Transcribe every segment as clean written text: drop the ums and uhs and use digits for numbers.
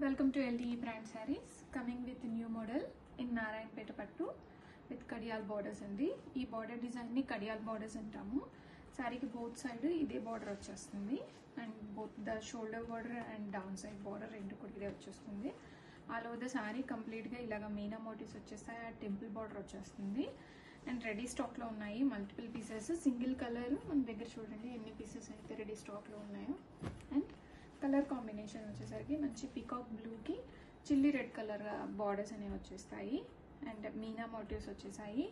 Welcome to LTE brand sarees, coming with a new model in Narayanpeta Pattu with kadiyal borders andi. Ee border design ni kadiyal borders antamu. Saree ki both side ide border vachestundi and both the shoulder border and down side border rendu kuda ide vachestundi. All over the saree complete ga ilaga meena motifs vachestayi, aa temple border vachestundi and ready stock lo unnayi multiple pieces, single color మన దగ్గర చూడండి ఎన్ని pieces అయితే ready stock లో ఉన్నాయో. And colour combination వచ్చేసరికి మంచి peacock బ్లూకి చిల్లీ రెడ్ కలర్ బార్డర్స్ అనేవి వచ్చేస్తాయి అండ్ మీనా మోటివ్స్ వచ్చేసాయి.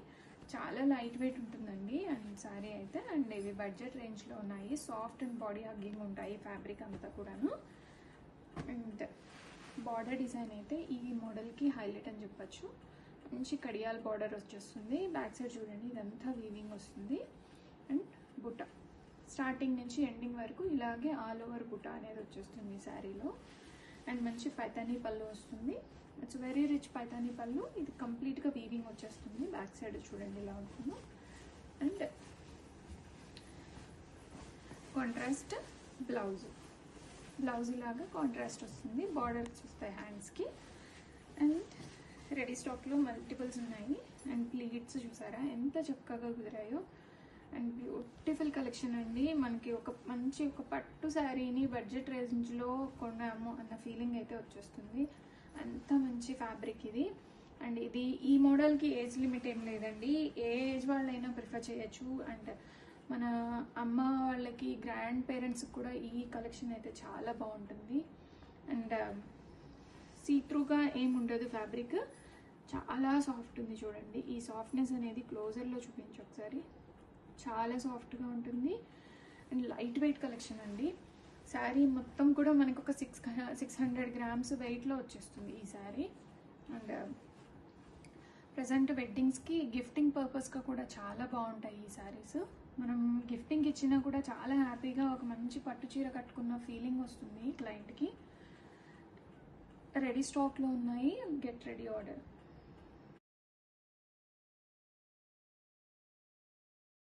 చాలా లైట్ వెయిట్ ఉంటుందండి అండ్ సారీ అయితే. అండ్ ఇవి బడ్జెట్ రేంజ్లో ఉన్నాయి. సాఫ్ట్ అండ్ బాడీ హగ్గింగ్ ఉంటాయి ఫ్యాబ్రిక్ అంతా కూడాను. అండ్ బార్డర్ డిజైన్ అయితే ఈ మోడల్కి హైలైట్ అని చెప్పచ్చు. మంచి కడియాల్ బార్డర్ వచ్చేస్తుంది. బ్యాక్ సైడ్ చూడండి ఇదంతా వీవింగ్ వస్తుంది. అండ్ బుట్ట స్టార్టింగ్ నుంచి ఎండింగ్ వరకు ఇలాగే ఆల్ ఓవర్ బుట్ట అనేది వచ్చేస్తుంది శారీలో. అండ్ మంచి పైతానీ పళ్ళు వస్తుంది. ఇట్స్ వెరీ రిచ్ పైతానీ పళ్ళు. ఇది కంప్లీట్గా వీవింగ్ వచ్చేస్తుంది. బ్యాక్ సైడ్ చూడండి ఇలా ఉంటుందో. అండ్ కాంట్రాస్ట్ బ్లౌజ్ ఇలాగా కాంట్రాస్ట్ వస్తుంది. బార్డర్స్ వస్తాయి హ్యాండ్స్కి. అండ్ రెడీ స్టాక్లో మల్టిపుల్స్ ఉన్నాయి. అండ్ ప్లీట్స్ చూసారా ఎంత చక్కగా కుదిరాయో. అండ్ బ్యూటిఫుల్ కలెక్షన్ అండి. మనకి ఒక పట్టు శారీని బడ్జెట్ రేంజ్లో కొన్నాము అన్న ఫీలింగ్ అయితే వచ్చేస్తుంది. అంత మంచి ఫ్యాబ్రిక్ ఇది. అండ్ ఇది ఈ మోడల్కి ఏజ్ లిమిట్ ఏం లేదండి. ఏ ఏజ్ వాళ్ళైనా ప్రిఫర్ చేయొచ్చు. అండ్ మన అమ్మ వాళ్ళకి గ్రాండ్ పేరెంట్స్కి కూడా ఈ కలెక్షన్ అయితే చాలా బాగుంటుంది. అండ్ సీత్రూగా ఏముండదు ఫ్యాబ్రిక్, చాలా సాఫ్ట్ ఉంది చూడండి. ఈ సాఫ్ట్నెస్ అనేది క్లోజర్లో చూపించు ఒకసారి. చాలా సాఫ్ట్గా ఉంటుంది అండ్ లైట్ వెయిట్ కలెక్షన్ అండి. శారీ మొత్తం కూడా మనకు ఒక 600 గ్రామ్స్ వెయిట్లో వచ్చేస్తుంది ఈ శారీ. అండ్ ప్రజెంట్ వెడ్డింగ్స్కి గిఫ్టింగ్ పర్పస్గా కూడా చాలా బాగుంటాయి ఈ శారీస్. మనం గిఫ్టింగ్ ఇచ్చినా కూడా చాలా హ్యాపీగా ఒక మంచి పట్టు చీర కట్టుకున్న ఫీలింగ్ వస్తుంది క్లయింట్కి. రెడీ స్టాక్లో ఉన్నాయి. Get ready order.